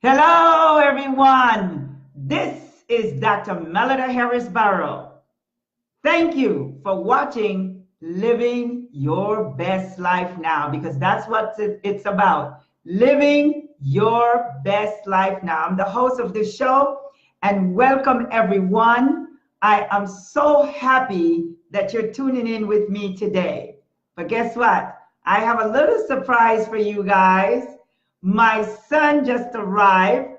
Hello, everyone. This is Dr. Melida Barrow. Thank you for watching Living Your Best Life Now, because that's what it's about. Living your best life now. I'm the host of this show, and welcome, everyone. I am so happy that you're tuning in with me today. But guess what? I have a little surprise for you guys. My son just arrived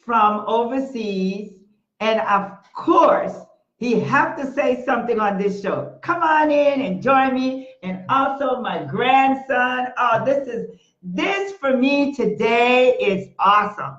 from overseas, and of course, he have to say something on this show. Come on in and join me, and also my grandson. Oh, this for me today is awesome.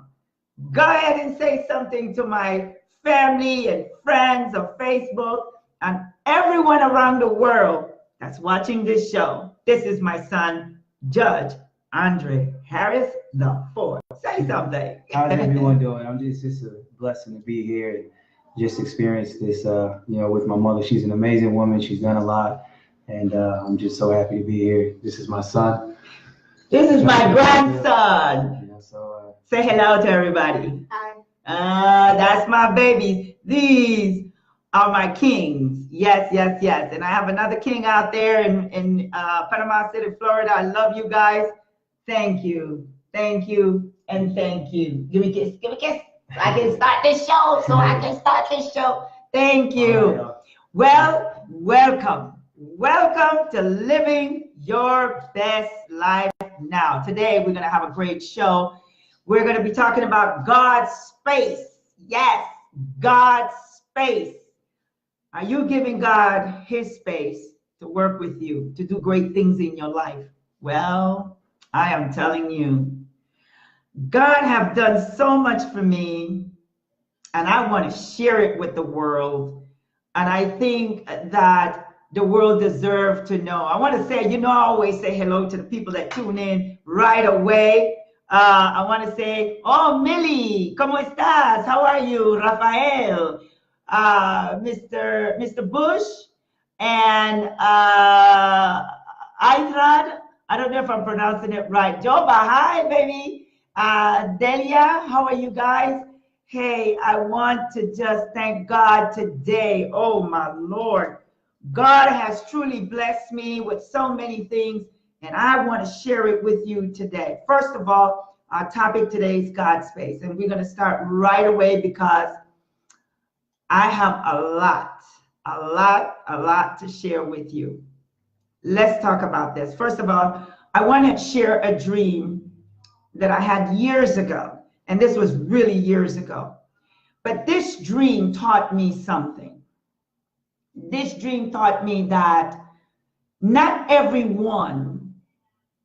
Go ahead and say something to my family and friends on Facebook and everyone around the world that's watching this show. This is my son, Judge Andre Harris the Fourth. Say something. How's everyone doing? It's a blessing to be here and just experience this, with my mother. She's an amazing woman. She's done a lot, and I'm just so happy to be here. This is my son. This is my grandson. Say hello to everybody. Hi. That's my babies. These are my kings. Yes, yes, yes. And I have another king out there in Panama City, Florida. I love you guys. Thank you, and thank you. Give me a kiss, give me a kiss. So I can start this show, Thank you. Well, welcome to Living Your Best Life Now. Today, we're going to have a great show. We're going to be talking about God's space. Yes, God's space. Are you giving God his space to work with you, to do great things in your life? Well, I am telling you, God have done so much for me, and I want to share it with the world. And I think that the world deserves to know. I want to say, I always say hello to the people that tune in right away. I want to say, oh, Millie, ¿cómo estás? How are you? Rafael, Mr. Bush, and Einrad. I don't know if I'm pronouncing it right. Joba, hi, baby. Delia, how are you guys? Hey, I want to just thank God today. Oh, my Lord. God has truly blessed me with so many things, and I want to share it with you today. First of all, our topic today is God's space, and we're going to start right away because I have a lot to share with you. Let's talk about this. First of all, I want to share a dream that I had years ago, and this was really years ago. But this dream taught me something. This dream taught me that not everyone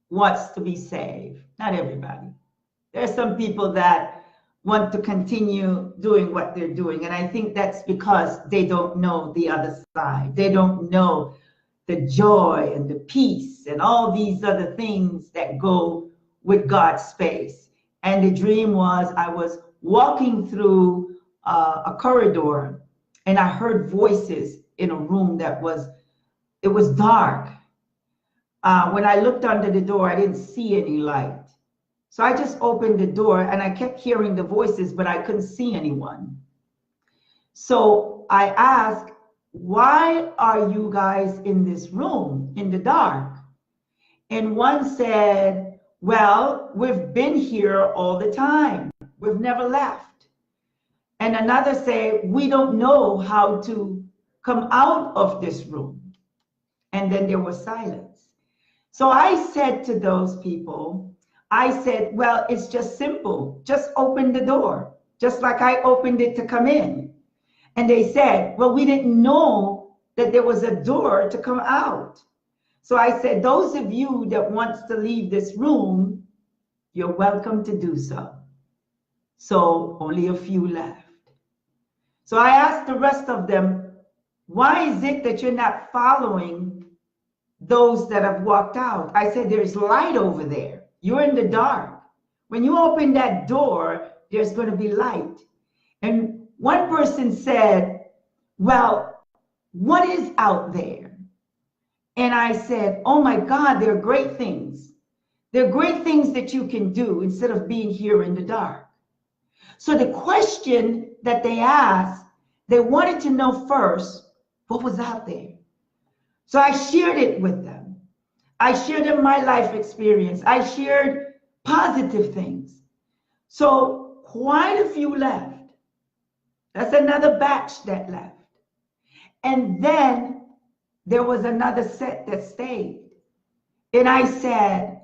wants to be saved. Not everybody. There are some people that want to continue doing what they're doing, and I think that's because they don't know the other side. They don't know the joy and the peace and all these other things that go with God's space. And the dream was, I was walking through a corridor, and I heard voices in a room it was dark. When I looked under the door, I didn't see any light. So I just opened the door, and I kept hearing the voices, but I couldn't see anyone. So I asked, why are you guys in this room in the dark? And one said, well, we've been here all the time. We've never left. And another said, we don't know how to come out of this room. And then there was silence. So I said to those people, well, it's just simple. Just open the door, just like I opened it to come in. And they said, well, we didn't know that there was a door to come out. So I said, those of you that wants to leave this room, you're welcome to do so. So only a few left. So I asked the rest of them, why is it that you're not following those that have walked out? I said, there's light over there. You're in the dark. When you open that door, there's going to be light. And one person said, well, what is out there? And I said, oh my God, there are great things. There are great things that you can do instead of being here in the dark. So the question that they asked, they wanted to know first what was out there. So I shared it with them. I shared them my life experience. I shared positive things. So quite a few left. That's another batch that left. And then there was another set that stayed. And I said,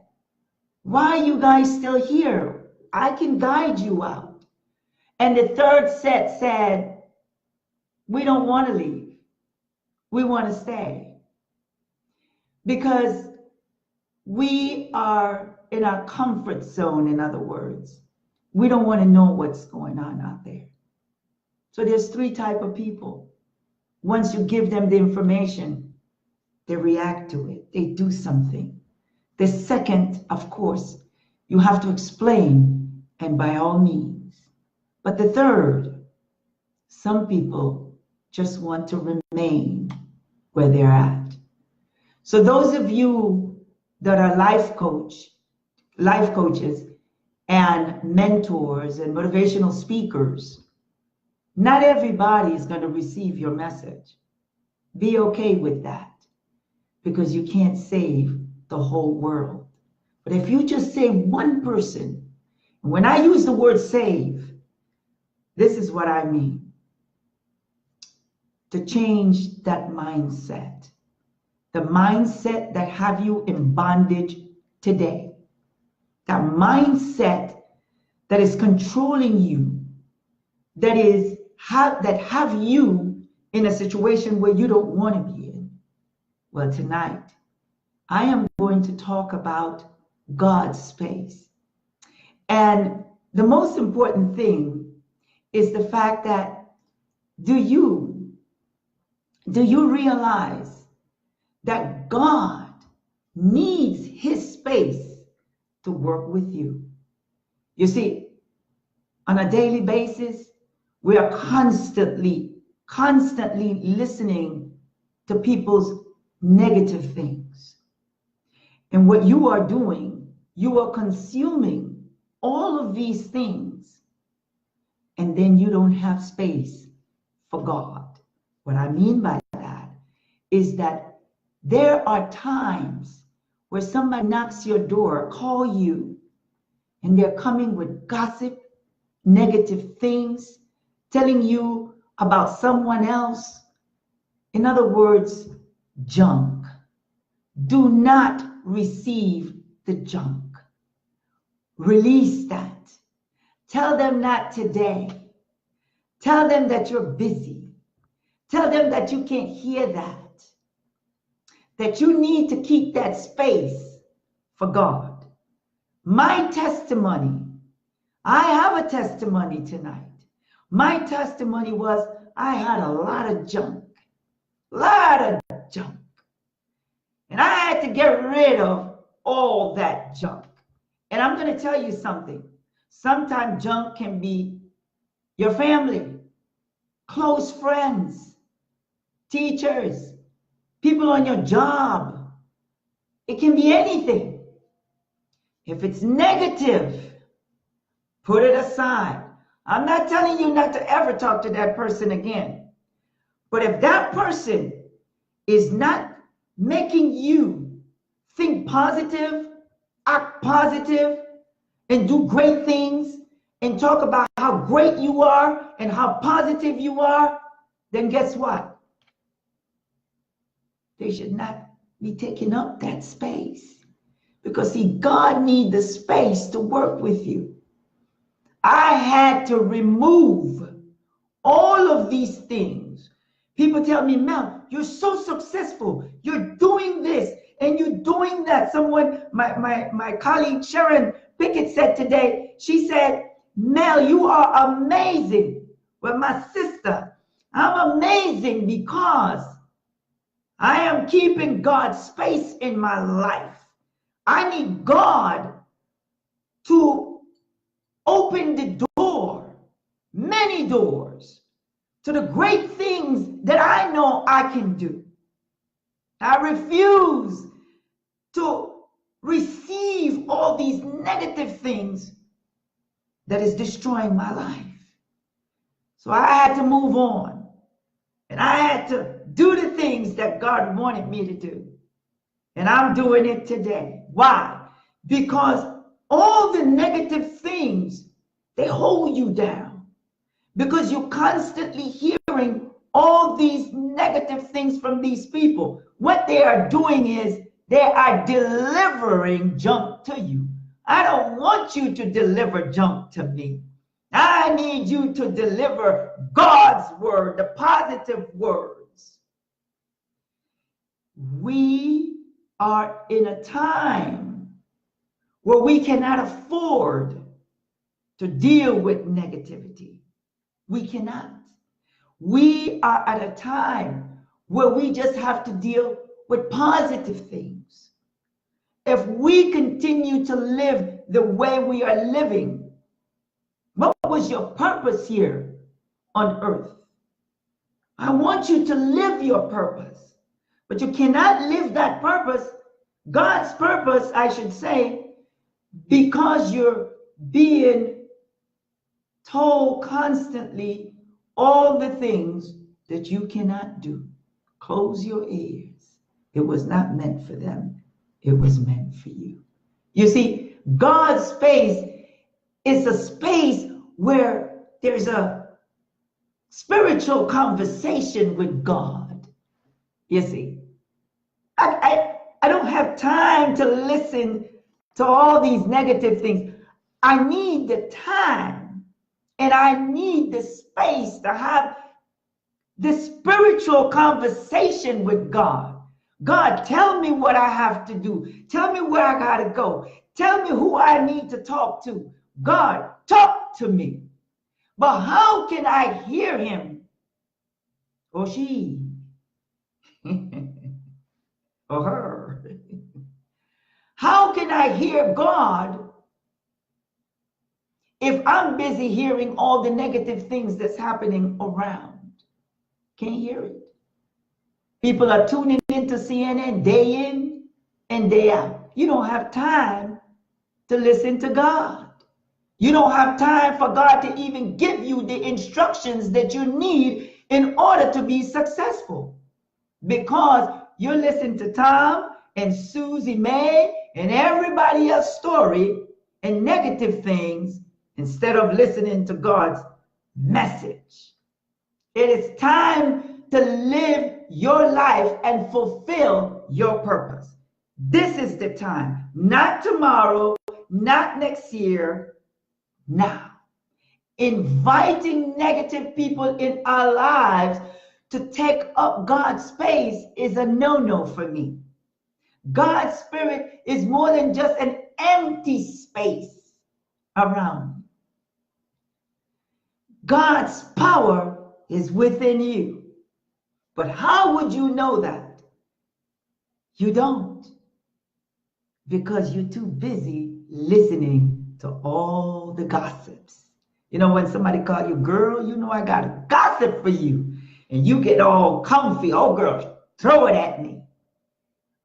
why are you guys still here? I can guide you out. And the third set said, we don't want to leave. We want to stay. Because we are in our comfort zone, in other words. We don't want to know what's going on out there. So there's three types of people. Once you give them the information, they react to it. They do something. The second, of course, you have to explain, and by all means. But the third, some people just want to remain where they're at. So those of you that are life coaches and mentors and motivational speakers, not everybody is going to receive your message. Be okay with that, because you can't save the whole world. But if you just save one person, and when I use the word save, this is what I mean. To change that mindset. The mindset that have you in bondage today. That mindset that is controlling you, that have you in a situation where you don't want to be in. Well, tonight, I am going to talk about God's space. And the most important thing is the fact that do you realize that God needs his space to work with you? You see, on a daily basis, we are constantly listening to people's negative things. And what you are doing, you are consuming all of these things, and then you don't have space for God. What I mean by that is that there are times where somebody knocks your door, call you, and they're coming with gossip, negative things, telling you about someone else. In other words, junk. Do not receive the junk. Release that. Tell them not today. Tell them that you're busy. Tell them that you can't hear that. That you need to keep that space for God. My testimony, I have a testimony tonight. My testimony was I had a lot of junk. And I had to get rid of all that junk. And I'm going to tell you something. Sometimes junk can be your family, close friends, teachers, people on your job. It can be anything. If it's negative, put it aside. I'm not telling you not to ever talk to that person again. But if that person is not making you think positive, act positive, and do great things, and talk about how great you are and how positive you are, then guess what? They should not be taking up that space. Because see, God needs the space to work with you. I had to remove all of these things. People tell me, Mel, you're so successful. You're doing this and you're doing that. Someone, my colleague Sharon Pickett said today, she said, Mel, you are amazing. Well, my sister, I'm amazing because I am keeping God's space in my life. I need God to open the door, many doors, to the great things that I know I can do. I refuse to receive all these negative things that is destroying my life. So I had to move on. And I had to do the things that God wanted me to do. And I'm doing it today. Why? Because all the negative things, they hold you down. Because you're constantly hearing all these negative things from these people. What they are doing is they are delivering junk to you. I don't want you to deliver junk to me. I need you to deliver God's word, the positive words. We are in a time where we cannot afford to deal with negativity. We cannot. We are at a time where we just have to deal with positive things. If we continue to live the way we are living, what was your purpose here on earth? I want you to live your purpose, but you cannot live that purpose, God's purpose, I should say, because you're being told constantly all the things that you cannot do. Close your ears. It was not meant for them. It was meant for you. You see, God's space is a space where there's a spiritual conversation with God. You see, I don't have time to listen to all these negative things. I need the time and I need the space to have this spiritual conversation with God. God, tell me what I have to do. Tell me where I got to go. Tell me who I need to talk to. God, talk to me. But how can I hear him or she or her? How can I hear God if I'm busy hearing all the negative things that's happening around? Can't hear it. People are tuning into CNN day in and day out. You don't have time to listen to God. You don't have time for God to even give you the instructions that you need in order to be successful. Because you're listening to Tom and Susie Mae and everybody else's story and negative things instead of listening to God's message. It is time to live your life and fulfill your purpose. This is the time, not tomorrow, not next year, now. Inviting negative people in our lives to take up God's space is a no-no for me. God's spirit is more than just an empty space around you. God's power is within you. But how would you know that? You don't. Because you're too busy listening to all the gossips. You know, when somebody call you, girl, you know I got a gossip for you. And you get all comfy. Oh, girl, throw it at me.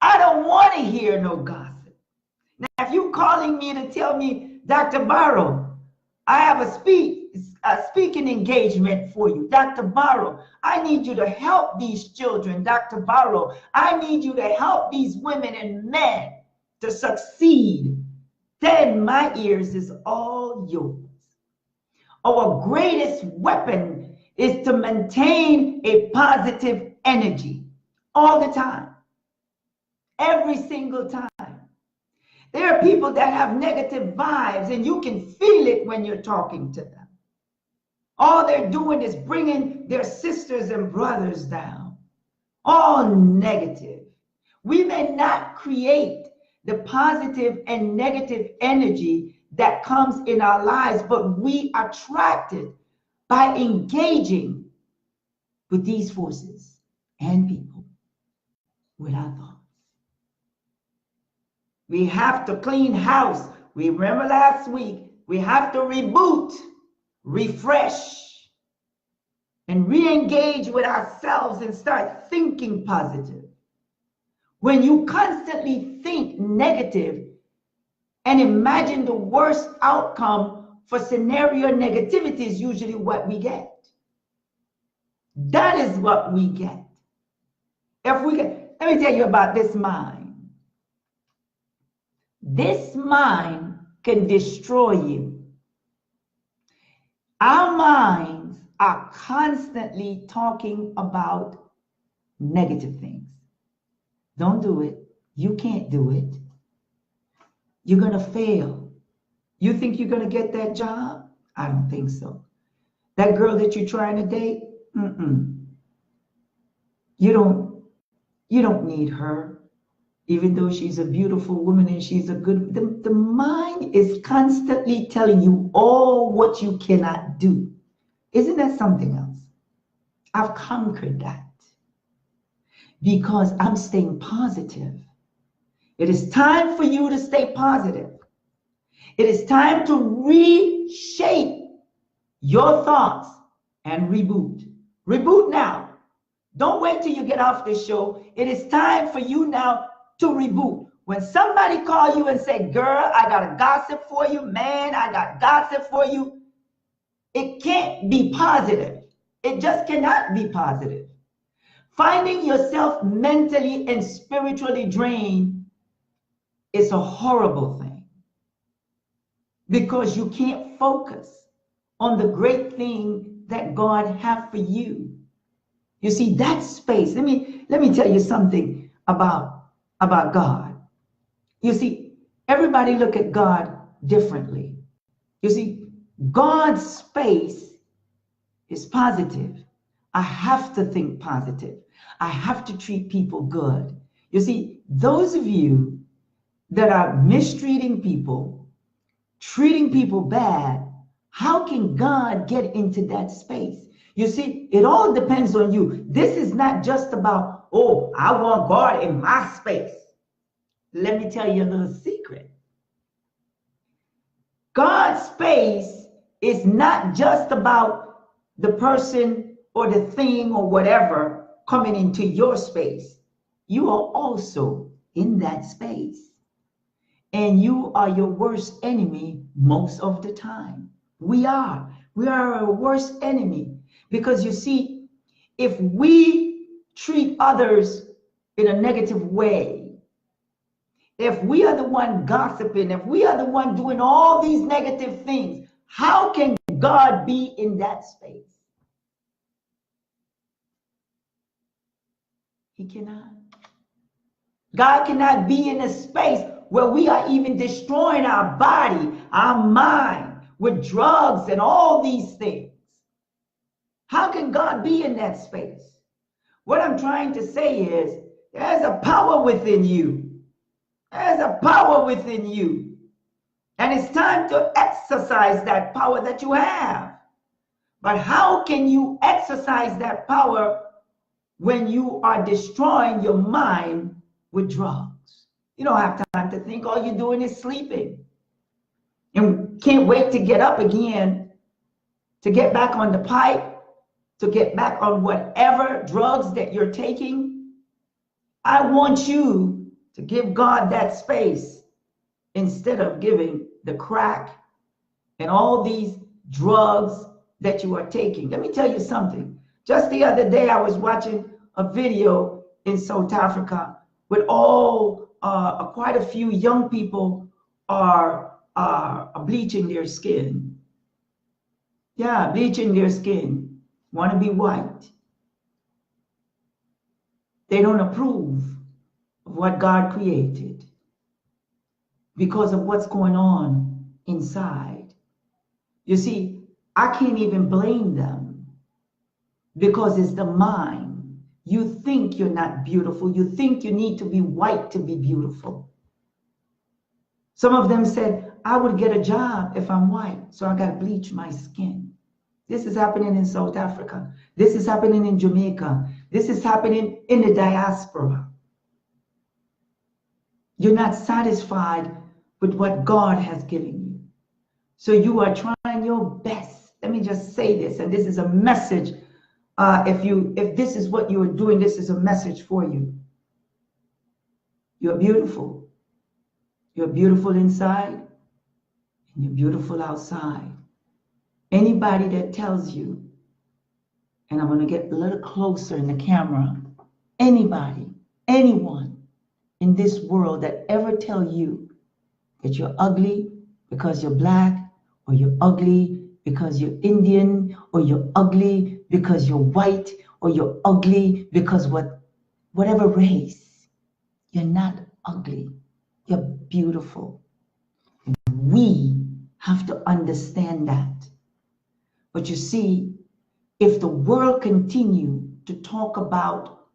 I don't want to hear no gossip. Now, if you're calling me to tell me, Dr. Barrow, I have a speaking engagement for you. Dr. Barrow, I need you to help these children. Dr. Barrow, I need you to help these women and men to succeed. Then my ears is all yours. Our greatest weapon is to maintain a positive energy all the time, every single time. There are people that have negative vibes and you can feel it when you're talking to them. All they're doing is bringing their sisters and brothers down. All negative. We may not create the positive and negative energy that comes in our lives, but we attract it by engaging with these forces and people with our thoughts. We have to clean house. We remember last week, we have to reboot, refresh, and re-engage with ourselves and start thinking positive. When you constantly think negative and imagine the worst outcome for scenario negativity is usually what we get. That is what we get. If we get, let me tell you about this mind. This mind can destroy you. Our minds are constantly talking about negative things. Don't do it. You can't do it. You're going to fail. You think you're going to get that job? I don't think so. That girl that you're trying to date? You don't need her. Even though she's a beautiful woman and she's a good, the mind is constantly telling you all what you cannot do. Isn't that something else? I've conquered that because I'm staying positive. It is time for you to stay positive. It is time to reshape your thoughts and reboot. Reboot now. Don't wait till you get off this show. It is time for you now to reboot. When somebody call you and say, girl, I got a gossip for you, man, I got gossip for you, it can't be positive. It just cannot be positive. Finding yourself mentally and spiritually drained is a horrible thing because you can't focus on the great thing that God has for you. You see, that space, let me tell you something about God. You see, everybody look at God differently. You see, God's space is positive. I have to think positive. I have to treat people good. You see, those of you that are mistreating people, treating people bad, how can God get into that space? You see, it all depends on you. This is not just about, oh, I want God in my space. Let me tell you a little secret. God's space is not just about the person or the thing or whatever coming into your space. You are also in that space. And you are your worst enemy most of the time. We are our worst enemy. Because you see, if we treat others in a negative way, if we are the one gossiping, if we are the one doing all these negative things, how can God be in that space? He cannot. God cannot be in a space where we are even destroying our body, our mind, with drugs and all these things. How can God be in that space? What I'm trying to say is, there's a power within you. There's a power within you. And it's time to exercise that power that you have. But how can you exercise that power when you are destroying your mind with drugs? You don't have time to think. All you're doing is sleeping. And can't wait to get up again, to get back on the pipe, to get back on whatever drugs that you're taking. I want you to give God that space instead of giving the crack and all these drugs that you are taking. Let me tell you something. Just the other day, I was watching a video in South Africa with quite a few young people are bleaching their skin. Yeah, bleaching their skin. Want to be white. They don't approve of what God created because of what's going on inside. You see, I can't even blame them because it's the mind. You think you're not beautiful. You think you need to be white to be beautiful. Some of them said, I would get a job if I'm white, so I got to bleach my skin. This is happening in South Africa. This is happening in Jamaica. This is happening in the diaspora. You're not satisfied with what God has given you. So you are trying your best. Let me just say this, and this is a message. If this is what you are doing, this is a message for you. You're beautiful. You're beautiful inside, and you're beautiful outside. anybody that tells you, and I'm going to get a little closer in the camera, anybody, anyone in this world that ever tell you that you're ugly because you're black, or you're ugly because you're Indian, or you're ugly because you're white, or you're ugly because whatever race, you're not ugly. You're beautiful. And we have to understand that. But you see, if the world continue to talk about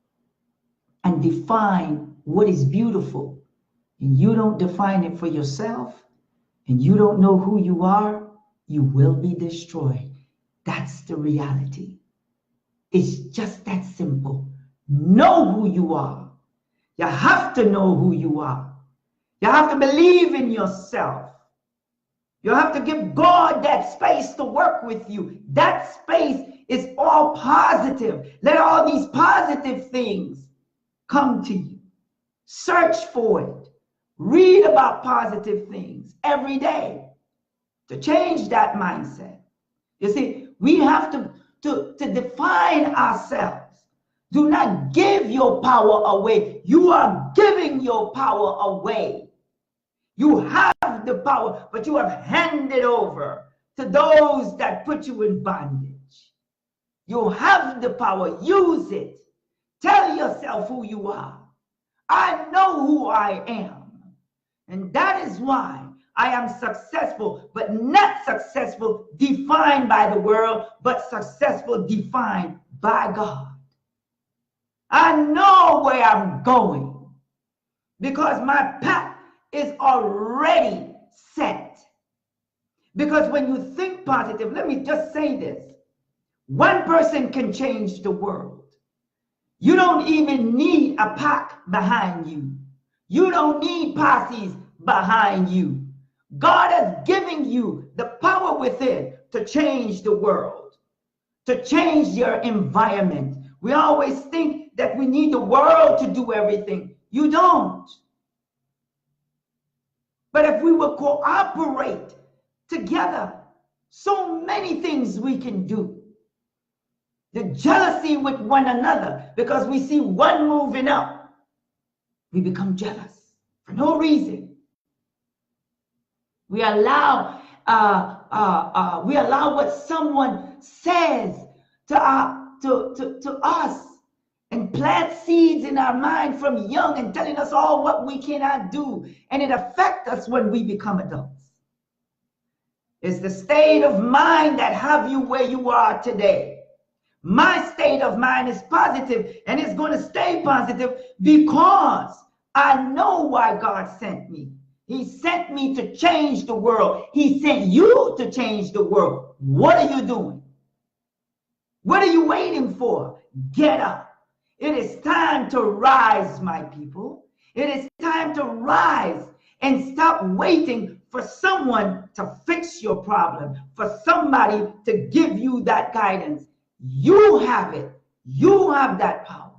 and define what is beautiful, and you don't define it for yourself, and you don't know who you are, you will be destroyed. That's the reality. It's just that simple. Know who you are. You have to know who you are. You have to believe in yourself. You have to give God that space to work with you. That space is all positive. Let all these positive things come to you. Search for it. Read about positive things every day to change that mindset. You see, we have to define ourselves. Do not give your power away. You are giving your power away. You have the power, but you have handed over to those that put you in bondage. You have the power. Use it. Tell yourself who you are. I know who I am. And that is why I am successful, but not successful defined by the world, but successful defined by God. I know where I'm going because my path is already set. Because when you think positive, let me just say this. One person can change the world. You don't even need a pack behind you. You don't need posses behind you. God has given you the power within to change the world, to change your environment. We always think that we need the world to do everything. You don't. But if we will cooperate together, so many things we can do. The jealousy with one another, because we see one moving up, we become jealous for no reason. We allow what someone says to us and plant seeds in our mind from young and telling us all what we cannot do, and it affects us when we become adults. It's the state of mind that have you where you are today. My state of mind is positive, and it's going to stay positive because I know why God sent me. He sent me to change the world. He sent you to change the world. What are you doing? What are you waiting for? Get up. It is time to rise, my people. It is time to rise and stop waiting for someone to fix your problem, for somebody to give you that guidance. You have it. You have that power.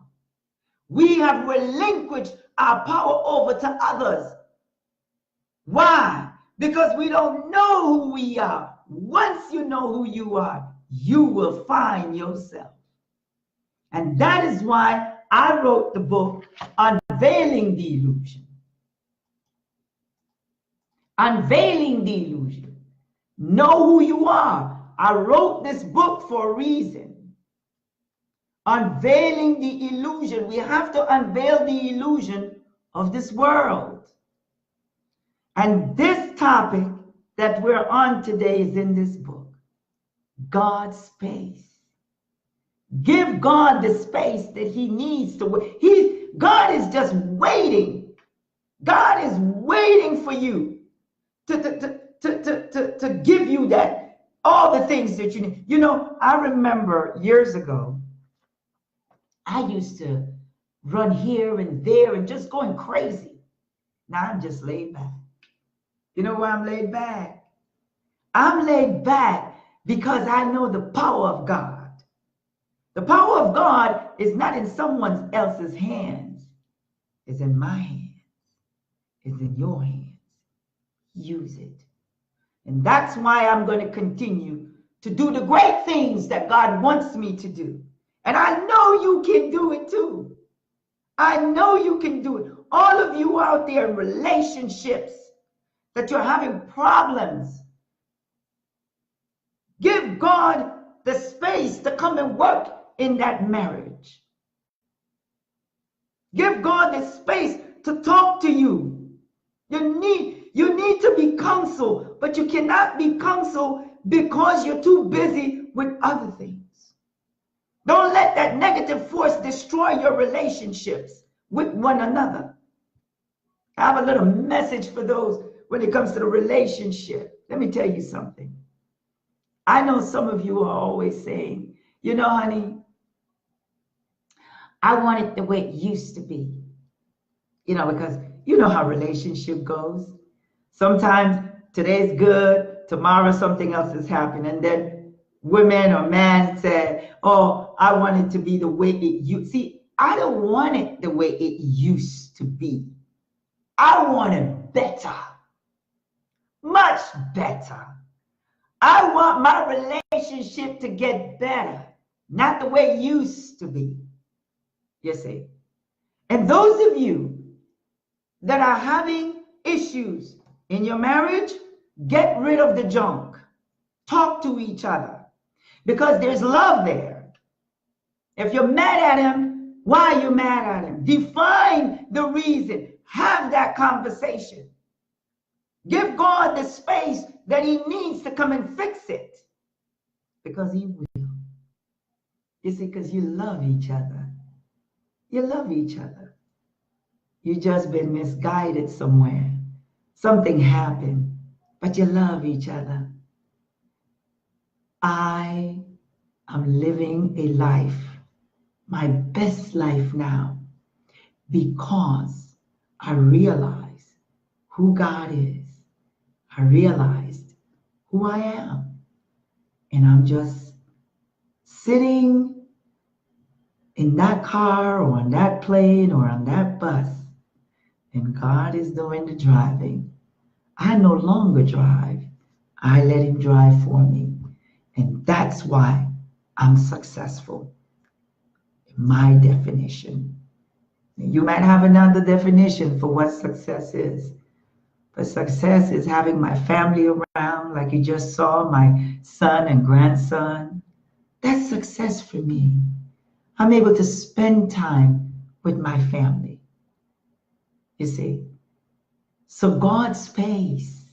We have relinquished our power over to others. Why? Because we don't know who we are. Once you know who you are, you will find yourself. And that is why I wrote the book, Unveiling the Illusion. Unveiling the Illusion. Know who you are. I wrote this book for a reason. Unveiling the illusion. We have to unveil the illusion of this world. And this topic that we're on today is in this book. God's space. Give God the space that he needs to. God is just waiting. God is waiting for you to give you that, all the things that you need. You know, I remember years ago, I used to run here and there and just going crazy. Now I'm just laid back. You know why I'm laid back? I'm laid back because I know the power of God. The power of God is not in someone else's hands. It's in my hands. It's in your hands. Use it. And that's why I'm going to continue to do the great things that God wants me to do. And I know you can do it too. I know you can do it. All of you out there in relationships that you're having problems, give God the space to come and work in that marriage. Give God the space to talk to you. You need to be counseled, but you cannot be counseled because you're too busy with other things. Don't let that negative force destroy your relationships with one another. I have a little message for those when it comes to the relationship. Let me tell you something. I know some of you are always saying, you know, honey, I want it the way it used to be. You know, because you know how relationship goes. Sometimes today's good, tomorrow something else has happened. And then women or men say, oh, I want it to be the way it used. See, I don't want it the way it used to be. I want it better, much better. I want my relationship to get better, not the way it used to be. You see? And those of you that are having issues in your marriage, get rid of the junk. Talk to each other because there's love there. If you're mad at him, why are you mad at him? Define the reason. Have that conversation. Give God the space that he needs to come and fix it because he will. You see, because you love each other. You love each other. You just been misguided somewhere. Something happened, but you love each other. I am living a life, my best life now, because I realize who God is. I realized who I am. And I'm just sitting in that car or on that plane or on that bus, and God is doing the driving. I no longer drive. I let him drive for me. And that's why I'm successful. My definition. You might have another definition for what success is. But success is having my family around, like you just saw, my son and grandson. That's success for me. I'm able to spend time with my family. You see? So God's space.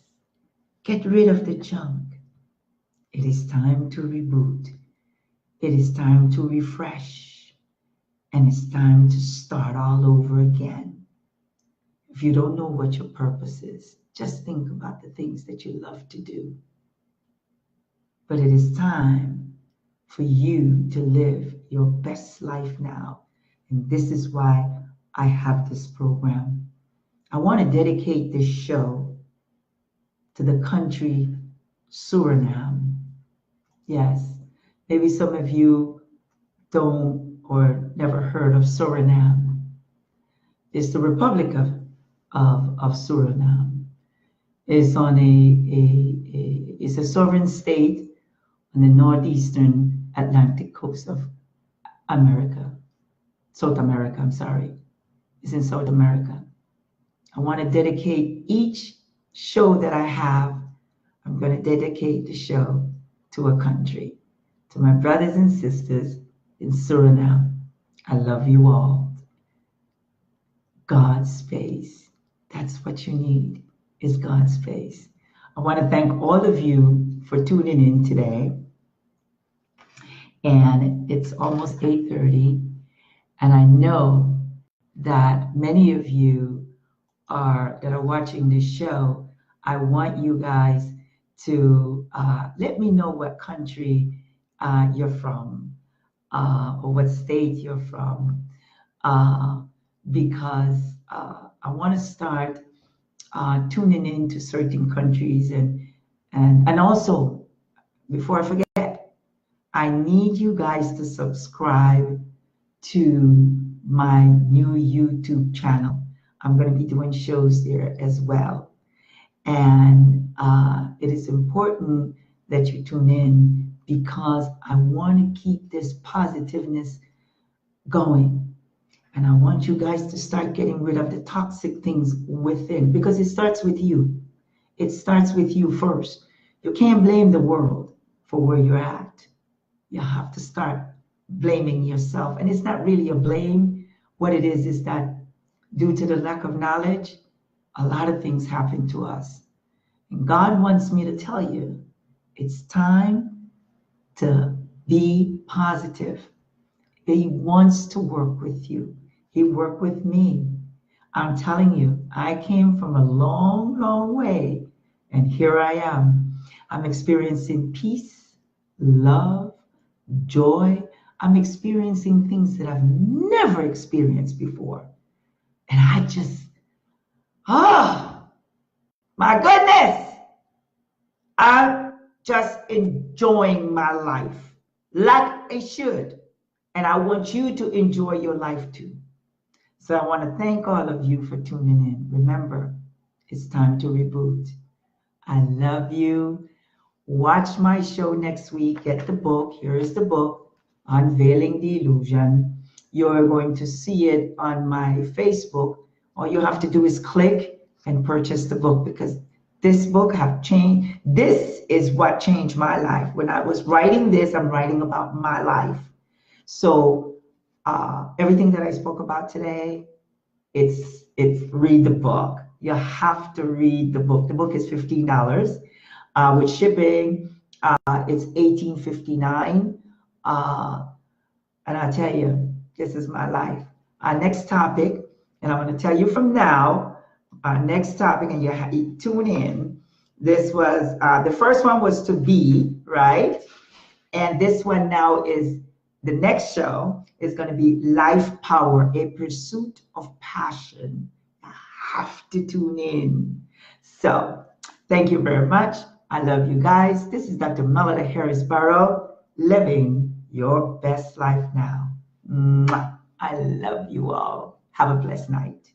Get rid of the junk. It is time to reboot. It is time to refresh. And it's time to start all over again. If you don't know what your purpose is, just think about the things that you love to do. But it is time for you to live your best life now. And this is why I have this program. I want to dedicate this show to the country Suriname. Yes, maybe some of you don't or never heard of Suriname. It's the Republic of Suriname. It's on it's a sovereign state on the northeastern Atlantic coast of America. South America, I'm sorry. It's in South America. I want to dedicate each show that I have. I'm going to dedicate the show to a country, to my brothers and sisters in Suriname. I love you all. God's space. That's what you need, is God's space. I want to thank all of you for tuning in today. And it's almost 8:30. And I know that many of you that are watching this show, I want you guys to let me know what country you're from or what state you're from, because I want to start tuning into certain countries and also, before I forget, I need you guys to subscribe to my new YouTube channel. I'm going to be doing shows there as well. And it is important that you tune in because I want to keep this positiveness going. And I want you guys to start getting rid of the toxic things within, because it starts with you. It starts with you first. You can't blame the world for where you're at. You have to start blaming yourself. And it's not really a blame. What it is that due to the lack of knowledge, a lot of things happen to us. And God wants me to tell you, it's time to be positive. He wants to work with you. He worked with me. I'm telling you, I came from a long, long way, and here I am. I'm experiencing peace, love, joy. I'm experiencing things that I've never experienced before. And I just, my goodness, I'm just enjoying my life like I should. And I want you to enjoy your life too. So I want to thank all of you for tuning in. Remember, it's time to reboot. I love you. Watch my show next week. Get the book. Here is the book, Unveiling the Illusion. You're going to see it on my Facebook. All you have to do is click and purchase the book, because this book have changed. This is what changed my life. When I was writing this, I'm writing about my life. So everything that I spoke about today, it's read the book. You have to read the book. The book is $15. With shipping, it's $18.59. And I tell you, this is my life. Our next topic, and I'm going to tell you from now, our next topic, and you tune in. This was, the first one was to be, right? And this one now is, the next show is going to be Life Power, a pursuit of passion. You have to tune in. So thank you very much. I love you guys. This is Dr. Melida Barrow, living your best life now. Mwah. I love you all. Have a blessed night.